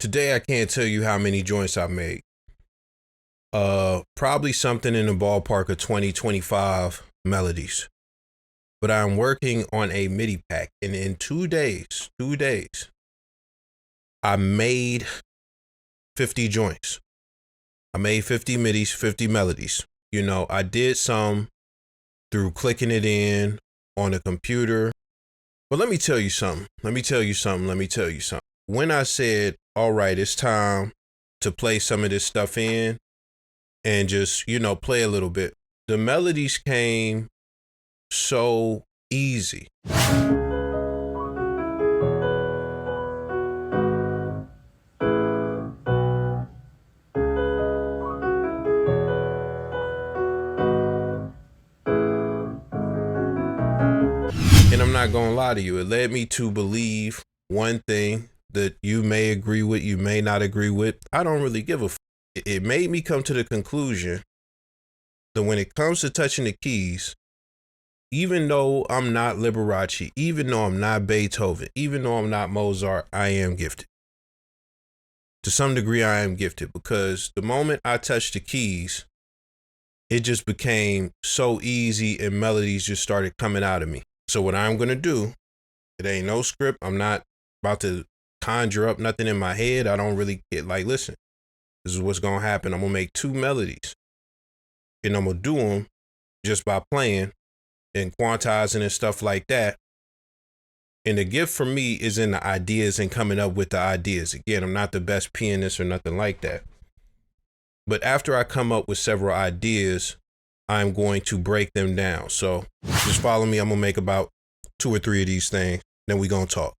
Today I can't tell you how many joints I've made. Probably something in the ballpark of 20-25 melodies. But I'm working on a MIDI pack, and in 2 days, I made 50 joints. I made 50 midis, 50 melodies. You know, I did some through clicking it in on a computer. But let me tell you something. When I said, all right, it's time to play some of this stuff in and just, play a little bit, the melodies came so easy. And I'm not gonna lie to you, it led me to believe one thing that you may agree with, you may not agree with. I don't really give a f. It made me come to the conclusion that when it comes to touching the keys, even though I'm not Liberace, even though I'm not Beethoven, even though I'm not Mozart, I am gifted. To some degree, I am gifted because the moment I touched the keys, it just became so easy and melodies just started coming out of me. So what I'm going to do, it ain't no script. I'm not about to conjure up nothing in my head. I don't really get listen, this is what's going to happen. I'm going to make 2 melodies and I'm going to do them just by playing and quantizing and stuff like that. And the gift for me is in the ideas and coming up with the ideas. Again, I'm not the best pianist or nothing like that. But after I come up with several ideas, I'm going to break them down. So just follow me. I'm going to make about 2 or 3 of these things. Then we going to talk.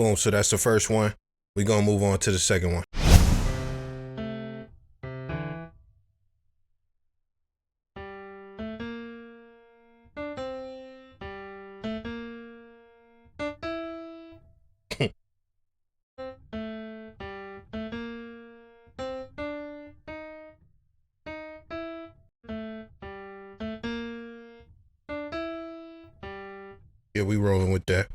Boom. So that's the first one. We're going to move on to the second one. Yeah, we rolling with that.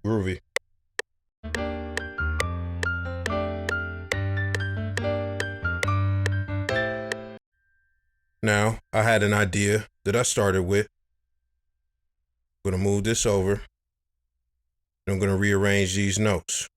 Groovy. Now, I had an idea that I started with. I'm going to move this over. And I'm going to rearrange these notes.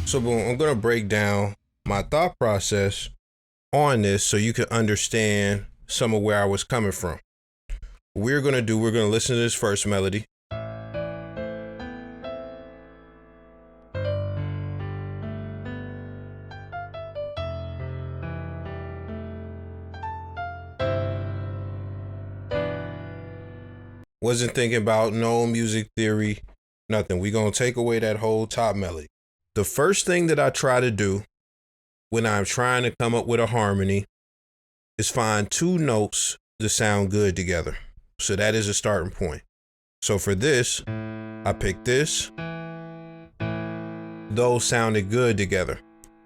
So boom, I'm gonna break down my thought process on this so you can understand some of where I was coming from. What we're gonna listen to this first melody. Wasn't thinking about no music theory, nothing. We're gonna take away that whole top melody. The first thing that I try to do when I'm trying to come up with a harmony is find two notes that sound good together. So that is a starting point. So for this, I picked this. Those sounded good together.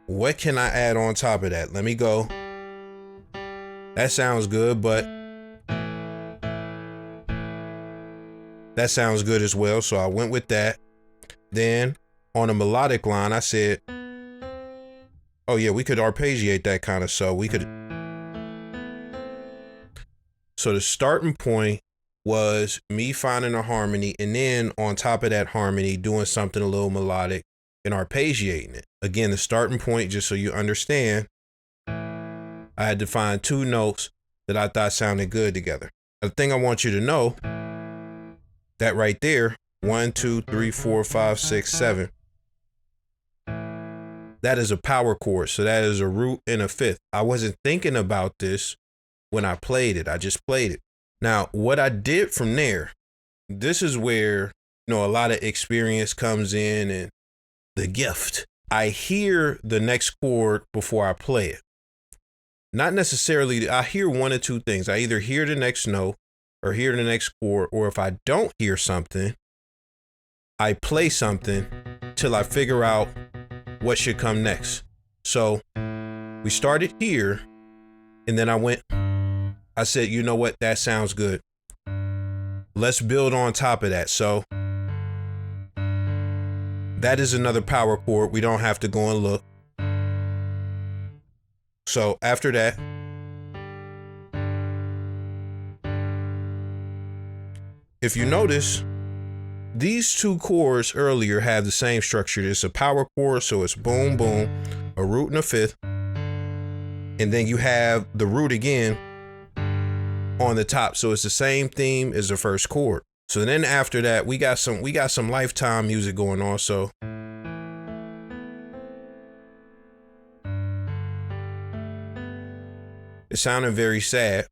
What can I add on top of that? Let me go. That sounds good, but that sounds good as well. So I went with that. Then on a melodic line, I said, oh yeah, we could arpeggiate that kind of, so we could. So the starting point was me finding a harmony, and then on top of that harmony, doing something a little melodic and arpeggiating it. Again, the starting point, just so you understand, I had to find two notes that I thought sounded good together. The thing I want you to know, that right there, 1, 2, 3, 4, 5, 6, 7. That is a power chord. So that is a root and a fifth. I wasn't thinking about this when I played it. I just played it. Now, what I did from there, this is where, a lot of experience comes in and the gift. I hear the next chord before I play it. Not necessarily, I hear one or two things. I either hear the next note or hear the next chord, or if I don't hear something, I play something till I figure out what should come next. So we started here, and then I said, you know what, that sounds good. Let's build on top of that. So that is another power chord. We don't have to go and look. So after that, if you notice, these two chords earlier have the same structure. It's a power chord, so it's boom, boom, a root and a fifth. And then you have the root again on the top. So it's the same theme as the first chord. So then after that, we got some Lifetime music going on. So it sounded very sad.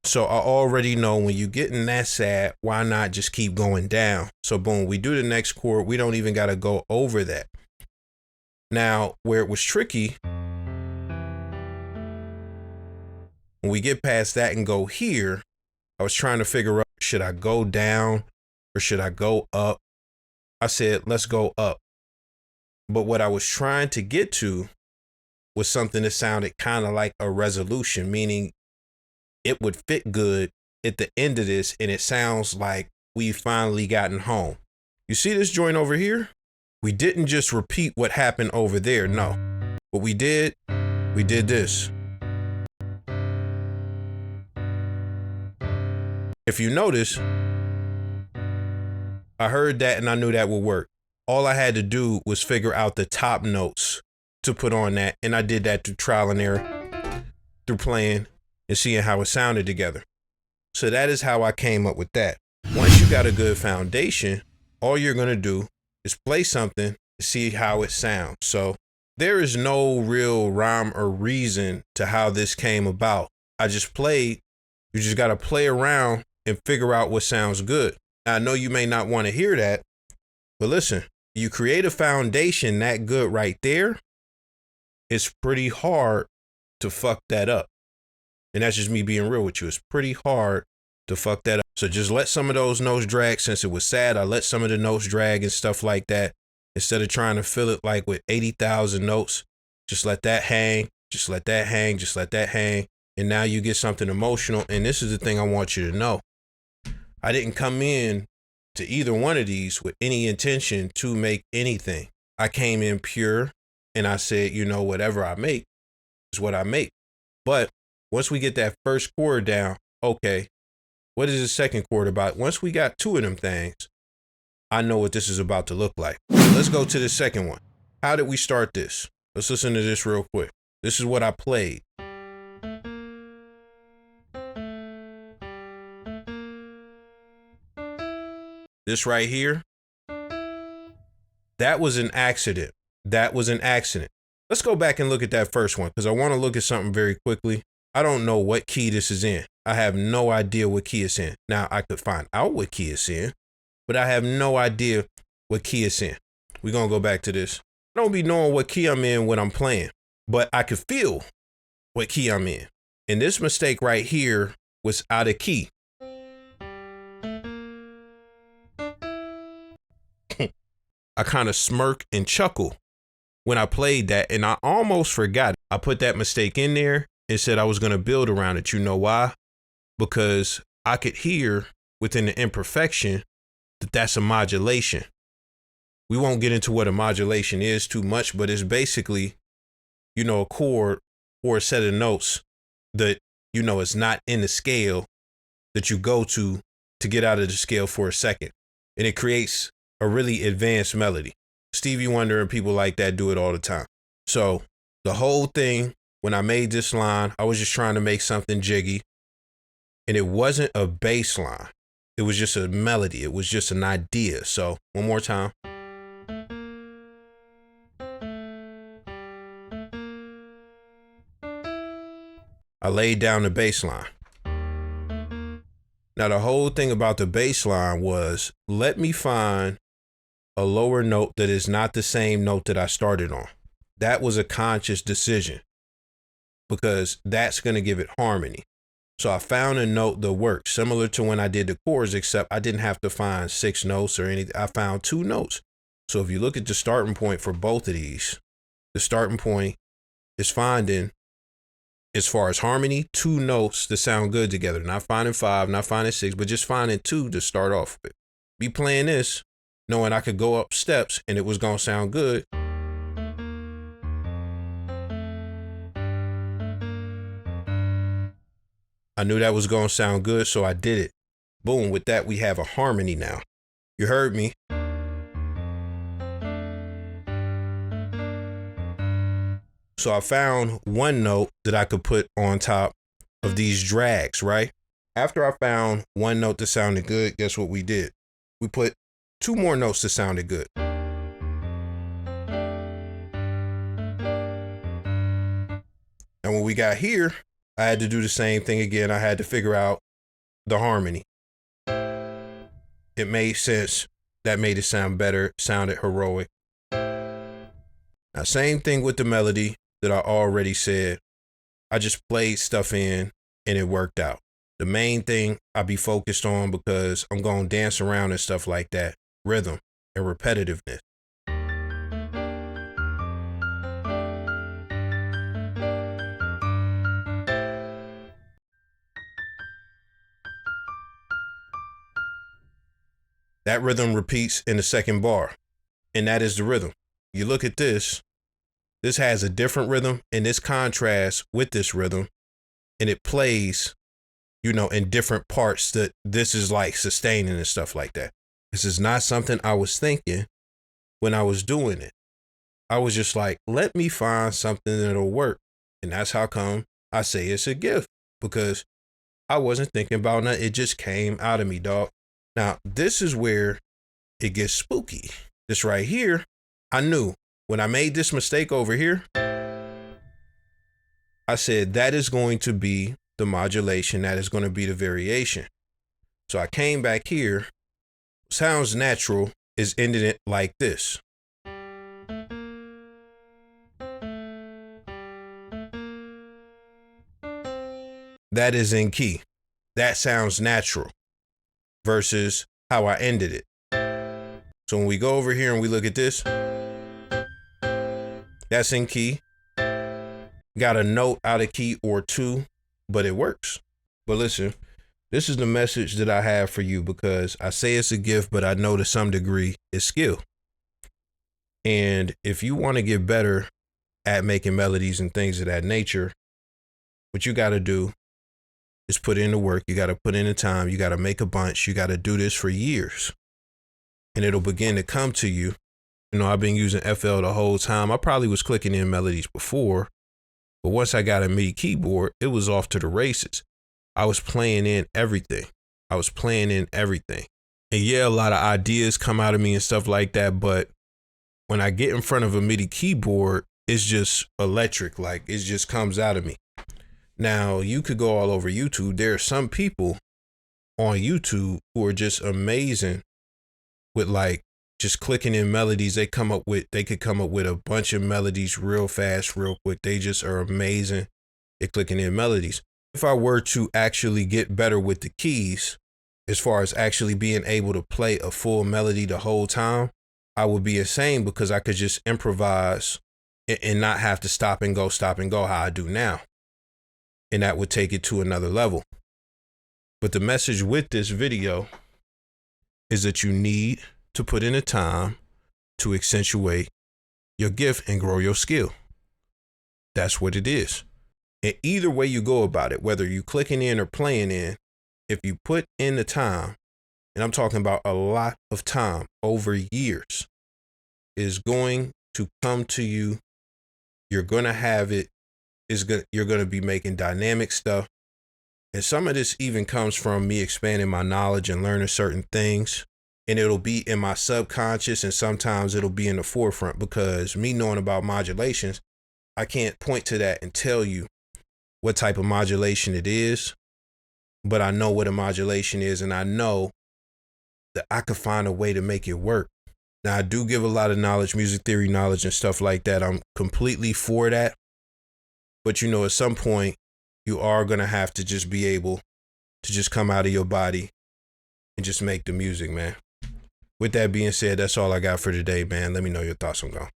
So I already know when you getting that sad, why not just keep going down? So boom, we do the next chord. We don't even got to go over that. Now, where it was tricky, when we get past that and go here, I was trying to figure out, should I go down or should I go up? I said, let's go up. But what I was trying to get to was something that sounded kind of like a resolution, meaning it would fit good at the end of this, and it sounds like we've finally gotten home. You see this joint over here? We didn't just repeat what happened over there, no. What we did this. If you notice, I heard that and I knew that would work. All I had to do was figure out the top notes to put on that, and I did that through trial and error, through playing and seeing how it sounded together. So that is how I came up with that. Once you got a good foundation, all you're going to do is play something to see how it sounds. So there is no real rhyme or reason to how this came about. I just played. You just got to play around and figure out what sounds good. Now, I know you may not want to hear that, but listen, you create a foundation that good right there, it's pretty hard to fuck that up. And that's just me being real with you. It's pretty hard to fuck that up. So just let some of those notes drag. Since it was sad, I let some of the notes drag and stuff like that. Instead of trying to fill it like with 80,000 notes, just let that hang, just let that hang, just let that hang. And now you get something emotional. And this is the thing I want you to know. I didn't come in to either one of these with any intention to make anything. I came in pure and I said, whatever I make is what I make. But once we get that first chord down, okay, what is the second chord about? Once we got two of them things, I know what this is about to look like. Let's go to the second one. How did we start this? Let's listen to this real quick. This is what I played. This right here, that was an accident. That was an accident. Let's go back and look at that first one because I want to look at something very quickly. I don't know what key this is in. I have no idea what key it's in. Now, I could find out what key it's in, but I have no idea what key it's in. We're going to go back to this. I don't be knowing what key I'm in when I'm playing, but I could feel what key I'm in. And this mistake right here was out of key. I kind of smirk and chuckle when I played that, and I almost forgot it. I put that mistake in there and said I was going to build around it. You know why? Because I could hear within the imperfection that that's a modulation. We won't get into what a modulation is too much, but it's basically, a chord or a set of notes that, is not in the scale that you go to get out of the scale for a second. And it creates a really advanced melody. Stevie Wonder and people like that do it all the time. So the whole thing, when I made this line, I was just trying to make something jiggy. And it wasn't a bass line. It was just a melody. It was just an idea. So one more time. I laid down the bass line. Now, the whole thing about the bass line was, let me find a lower note that is not the same note that I started on. That was a conscious decision because that's going to give it harmony. So I found a note that worked, similar to when I did the chords, except I didn't have to find 6 notes or anything. I found 2 notes. So if you look at the starting point for both of these, the starting point is finding, as far as harmony, 2 notes that sound good together. Not finding 5, not finding 6, but just finding 2 to start off with. Be playing this, knowing I could go up steps and it was going to sound good. I knew that was going to sound good, so I did it. Boom, with that, we have a harmony now. You heard me. So I found one note that I could put on top of these drags, right? After I found one note that sounded good, guess what we did? We put 2 more notes that sounded good. And when we got here, I had to do the same thing again. I had to figure out the harmony. It made sense. That made it sound better, sounded heroic. Now, same thing with the melody that I already said. I just played stuff in and it worked out. The main thing I be focused on, because I'm going to dance around and stuff like that, rhythm and repetitiveness. That rhythm repeats in the second bar, and that is the rhythm. You look at this, this has a different rhythm, and this contrasts with this rhythm, and it plays, you know, in different parts that this is like sustaining and stuff like that. This is not something I was thinking when I was doing it. I was just like, let me find something that'll work. And that's how come I say it's a gift, because I wasn't thinking about nothing. It just came out of me, dog. Now, this is where it gets spooky. This right here, I knew when I made this mistake over here, I said that is going to be the modulation. That is going to be the variation. So I came back here. Sounds natural is ending it like this. That is in key. That sounds natural versus how I ended it. So when we go over here and we look at this, that's in key. Got a note out of key or 2, but it works. But listen, this is the message that I have for you, because I say it's a gift, but I know to some degree it's skill. And if you want to get better at making melodies and things of that nature, what you got to do is put in the work. You got to put in the time. You got to make a bunch. You got to do this for years, and it'll begin to come to you. You know, I've been using FL the whole time. I probably was clicking in melodies before, but once I got a MIDI keyboard, it was off to the races. I was playing in everything. And yeah, a lot of ideas come out of me and stuff like that. But when I get in front of a MIDI keyboard, it's just electric. Like, it just comes out of me. Now, you could go all over YouTube. There are some people on YouTube who are just amazing with like just clicking in melodies. They could come up with a bunch of melodies real fast, real quick. They just are amazing at clicking in melodies. If I were to actually get better with the keys, as far as actually being able to play a full melody the whole time, I would be insane, because I could just improvise and not have to stop and go how I do now. And that would take it to another level. But the message with this video is that you need to put in the time to accentuate your gift and grow your skill. That's what it is. And either way you go about it, whether you clicking in or playing in, if you put in the time, and I'm talking about a lot of time over years, is going to come to you. You're going to have it. You're going to be making dynamic stuff. And some of this even comes from me expanding my knowledge and learning certain things. And it'll be in my subconscious, and sometimes it'll be in the forefront, because me knowing about modulations, I can't point to that and tell you what type of modulation it is, but I know what a modulation is, and I know that I could find a way to make it work. Now, I do give a lot of knowledge, music theory knowledge and stuff like that. I'm completely for that. But, you know, at some point, you are going to have to just be able to just come out of your body and just make the music, man. With that being said, that's all I got for today, man. Let me know your thoughts on Go.